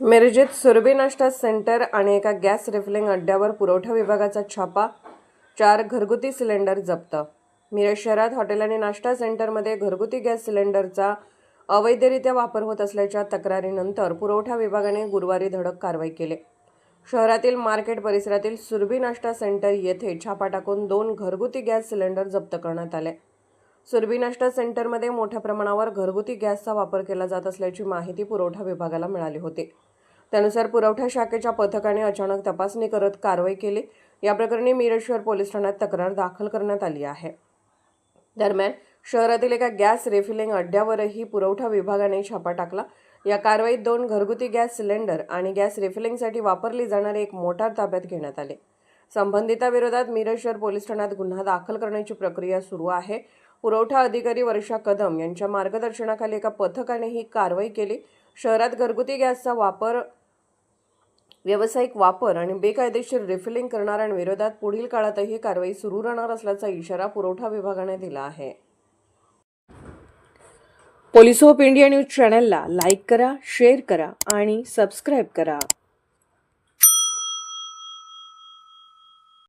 मिरजेत सुरभी नाश्ता सेंटर आणि एका गॅस रिफिलिंग अड्ड्यावर पुरवठा विभागाचा छापा, 4 घरगुती सिलेंडर जप्त। मिरज शहरात हॉटेल आणि नाश्ता सेंटरमध्ये घरगुती गॅस सिलेंडरचा अवैधरित्या वापर होत असल्याच्या तक्रारीनंतर पुरवठा विभागाने गुरुवारी धडक कारवाई केली। शहरातील मार्केट परिसरातील सुरभी नाश्ता सेंटर येथे छापा टाकून 2 घरगुती गॅस सिलेंडर जप्त करण्यात आले। सुरभी नाश्ता सेंटरमध्ये मोठ्या प्रमाणावर घरगुती गॅसचा वापर केला जात असल्याची माहिती पुरवठा विभागाला मिळाली होती। त्यानुसार पुरवठा शाखेच्या पथकाने अचानक तपासणी करत कारवाई केली। या प्रकरणी मिरज शहर पोलीस ठाण्यात तक्रार दाखल करण्यात आली आहे। दरम्यान शहरातील एका गॅस रिफिलिंग अड्ड्यावरही पुरवठा विभागाने छापा टाकला। या कारवाईत 2 घरगुती गॅस सिलेंडर आणि गॅस रिफिलिंगसाठी वापरली जाणारी एक मोटार ताब्यात घेण्यात आले। संबंधिताविरोधात मिरज शहर पोलीस ठाण्यात गुन्हा दाखल करण्याची प्रक्रिया सुरू आहे। पुरवठा अधिकारी वर्षा कदम यांच्या मार्गदर्शनाखाली एका पथकाने ही कारवाई केली। शहरात घरगुती गॅसचा वापर, व्यावसायिक वापर आणि बेकायदेशीर रिफिलिंग करणाऱ्यांविरोधात पुढील काळातही कारवाई सुरू राहणार असल्याचा इशारा पुरवठा विभागाने दिला आहे। पोलीस होप इंडिया न्यूज चॅनलला लाईक करा, शेअर करा आणि सबस्क्राईब करा।